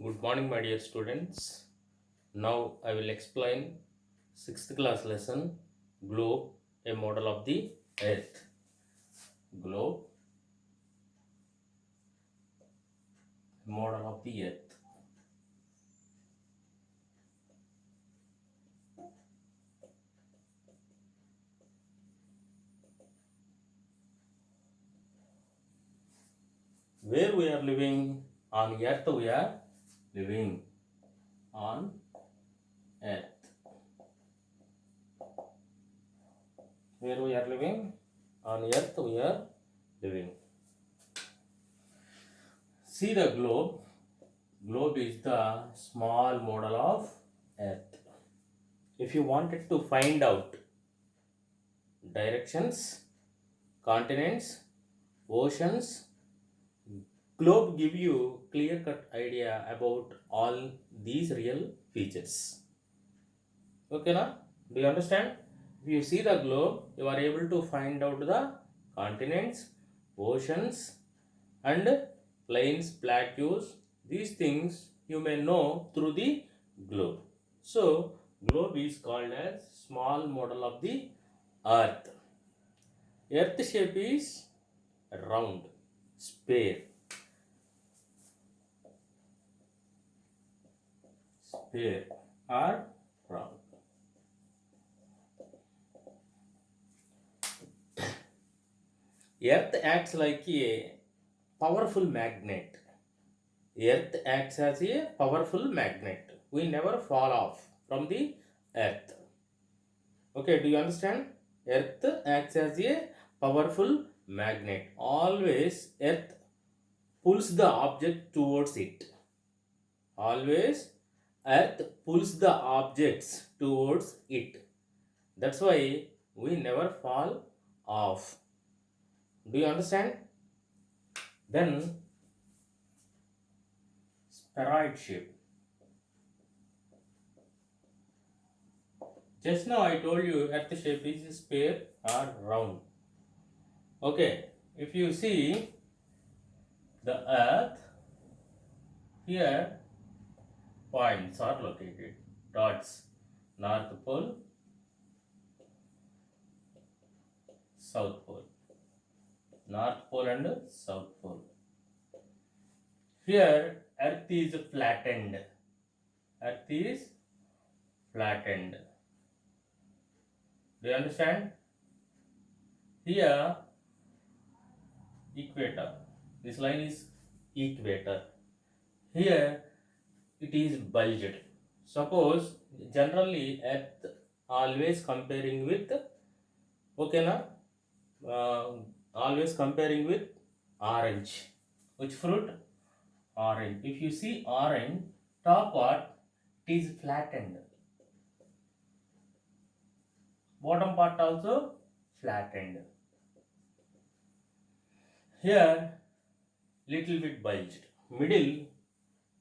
Good morning, my dear students. Now I will explain sixth class lesson Globe, a model of the Earth. Globe, model of the Earth. Where we are living on Earth, we are living on Earth. Where we are living on Earth, we are living. See the globe. Globe is the small model of Earth. If you wanted to find out directions, continents, oceans, globe give you clear cut idea about all these real features. Okay, now do you understand? If you see the globe, you are able to find out the continents, oceans, and plains, plateaus. These things you may know through the globe. So, globe is called as small model of the earth. Earth shape is round, sphere, sphere or round. Earth acts like a powerful magnet. Earth acts as a powerful magnet. We never fall off from the earth. Okay, do you understand? Earth acts as a powerful magnet. Always earth pulls the object towards it. Always earth pulls the objects towards it. That's why we never fall off. Do you understand? Then spheroid shape. Just now I told you earth shape is sphere or round. Okay, if you see the earth, here points are located. Dots. North pole, south pole. North pole and south pole. Here earth is flattened. Earth is flattened. Do you understand? Here equator. This line is equator. Here it is bulged. Suppose generally earth always comparing with, okay na, always comparing with orange. Which fruit? Orange. If you see orange, top part it is flattened. Bottom part also flattened. Here little bit bulged. Middle,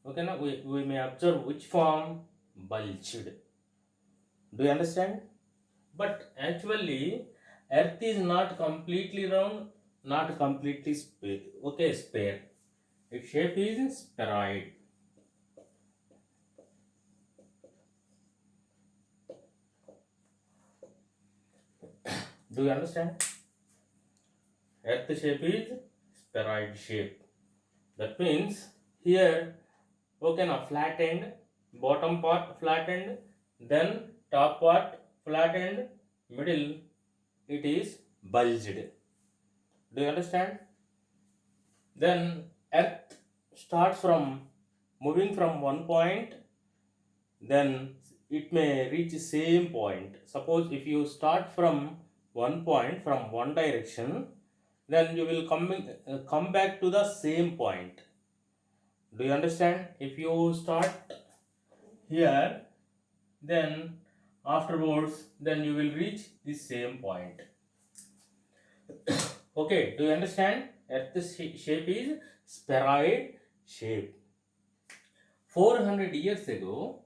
okay na, we may observe which form bulged. Do you understand? But actually, Earth is not completely round, not completely sphere. Its shape is spheroid. Do you understand? Earth shape is spheroid shape. That means here, okay, now flattened, bottom part flattened, then top part flattened, middle it is bulged. Do you understand? Then Earth starts from moving from one point, then it may reach same point. Suppose if you start from one point from one direction, then you will come back to the same point. Do you understand? If you start here, then afterwards, then you will reach the same point. Okay, do you understand? Earth's shape is spheroid shape. 400 years ago,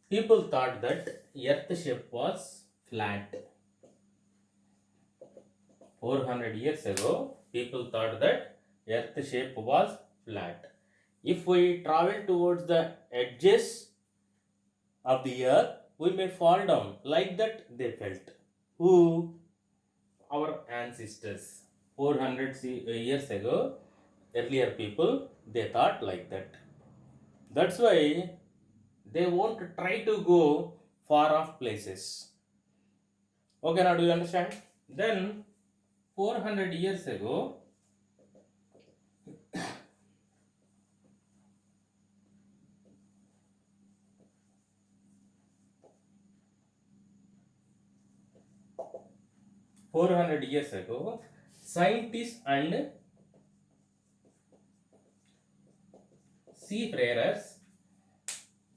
people thought that Earth shape was flat. 400 years ago, people thought that earth shape was flat. If we travel towards the edges of the earth, we may fall down. Like that they felt. Who? Our ancestors. 400 years ago, earlier people, they thought like that. That's why they won't try to go far off places. Okay, now do you understand? Then 400 years ago, 400 years ago, scientists and seafarers,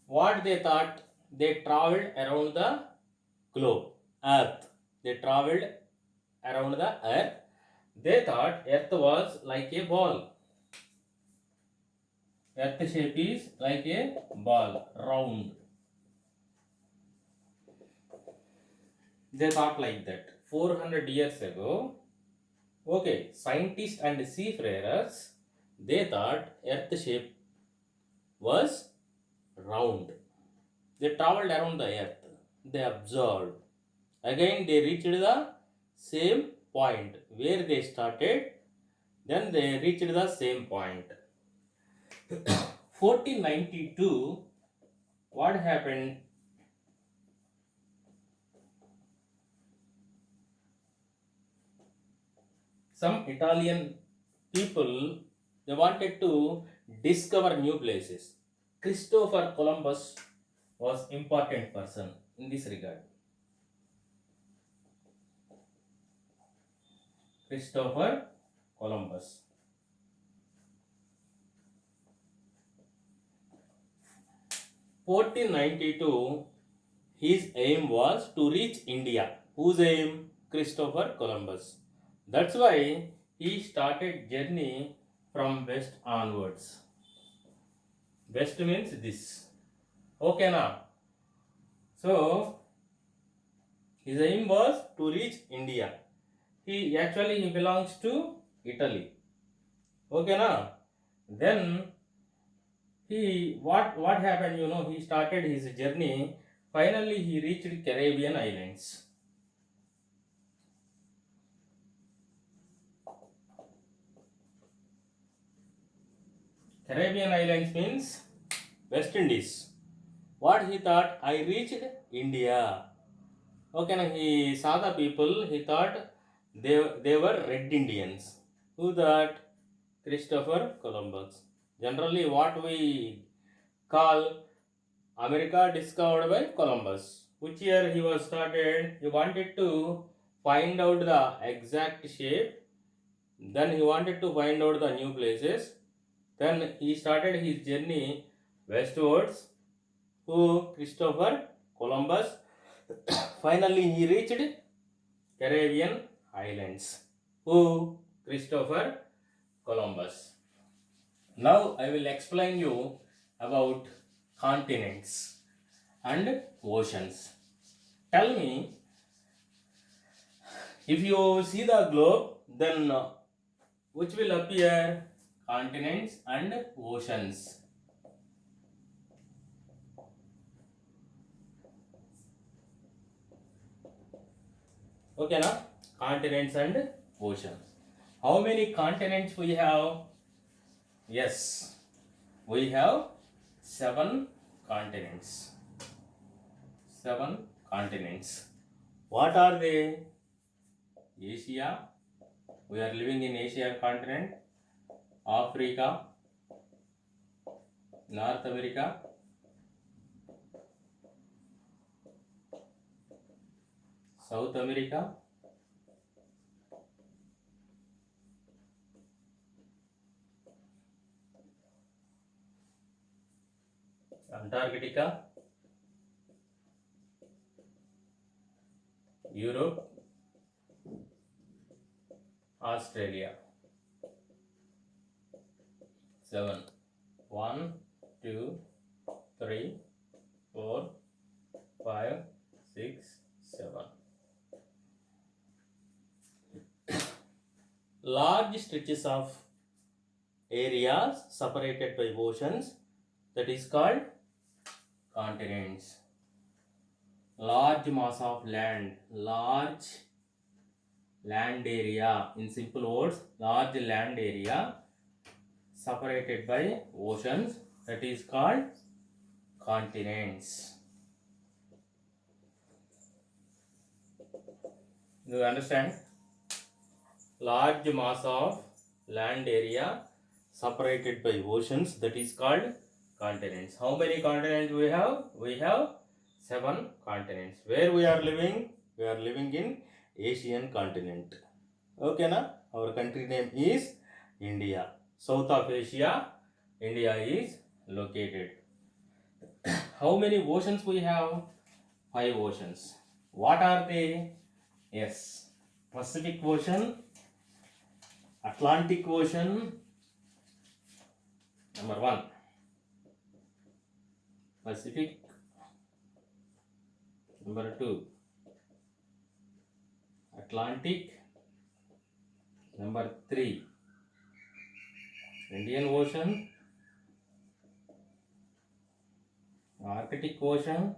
what they thought, they traveled around the globe, earth. They traveled around the earth. They thought earth was like a ball. Earth shape is like a ball, round. They thought like that. 400 years ago, okay, scientists and seafarers, they thought earth shape was round. They traveled around the earth. They observed. Again, they reached the same point where they started. Then they reached the same point. 1492, what happened? Some Italian people, they wanted to discover new places. Christopher Columbus was important person in this regard. Christopher Columbus. 1492, his aim was to reach India. Whose aim? Christopher Columbus. That's why he started journey from west onwards. West means this. Okay now. So his aim was to reach India. He belongs to Italy. Okay now. Then what happened? He started his journey. Finally, he reached Caribbean islands. Caribbean islands means West Indies. What he thought? I reached India. Okay, now he saw the people. He thought they were Red Indians. Who that? Christopher Columbus. Generally, what we call America discovered by Columbus. Which year he was started? He wanted to find out the exact shape. Then he wanted to find out the new places. Then he started his journey westwards. Who? Christopher Columbus. Finally, he reached Caribbean islands. Who? Christopher Columbus. Now I will explain you about continents and oceans. Tell me, if you see the globe, then which will appear? Continents and oceans. Okay, now continents and oceans. How many continents we have? Yes, we have 7 continents. 7 continents. What are they? Asia. We are living in Asia continent. Africa. North America. South America. Antarctica. Europe. Australia. 7. 1, 2, 3, 4, 5, 6, 7. large stretches of areas separated by oceans, that is called continents. Large mass of land, large land area, in simple words, large land area separated by oceans, that is called continents. Do you understand? Large mass of land area separated by oceans, that is called continents. How many continents we have? We have 7 continents. Where we are living? We are living in Asian continent. Okay na? Our country name is India. South of Asia, India is located. How many oceans we have? 5 oceans. What are they? Yes, Pacific Ocean, Atlantic Ocean, number 1, Pacific. Number 2, Atlantic. Number 3, Indian Ocean, Arctic Ocean.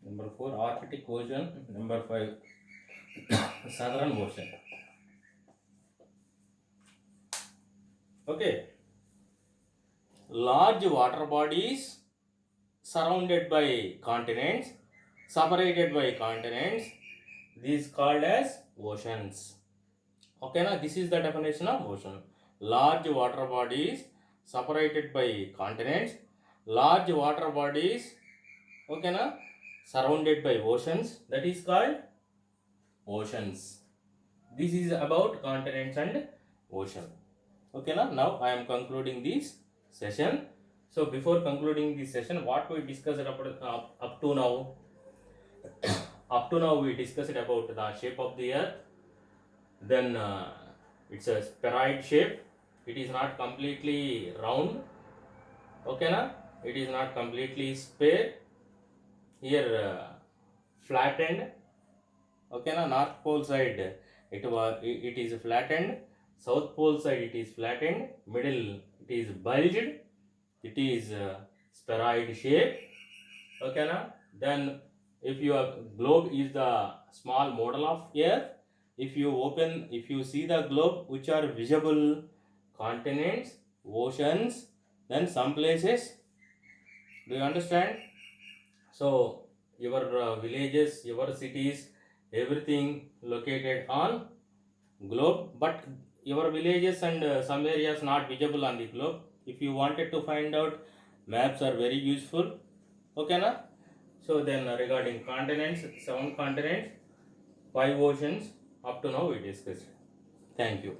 Number 4, Arctic Ocean. Number 5, Southern Ocean. Okay. Large water bodies surrounded by continents, separated by continents, these called as oceans. Okay na? This is the definition of ocean. Large water bodies separated by continents, large water bodies, okay na, surrounded by oceans, that is called oceans. This is about continents and ocean. Okay na? Now I am concluding this session. So before concluding this session, what we discussed about up to now? Up to now we discussed about the shape of the earth. Then it's a spheroid shape. It is not completely round. Okay na? It is not completely sphere. Here flattened. Okay na? North pole side it is flattened. South pole side it is flattened. Middle it is bulged. It is spheroid shape. Okay na? Then if your globe is the small model of earth, if you see the globe, which are visible continents, oceans, then some places. Do you understand? So your villages, your cities, everything located on globe, but your villages and some areas not visible on the globe. If you wanted to find out, maps are very useful. Okay na? So then regarding continents, 7 continents, 5 oceans, up to now we discussed. Thank you.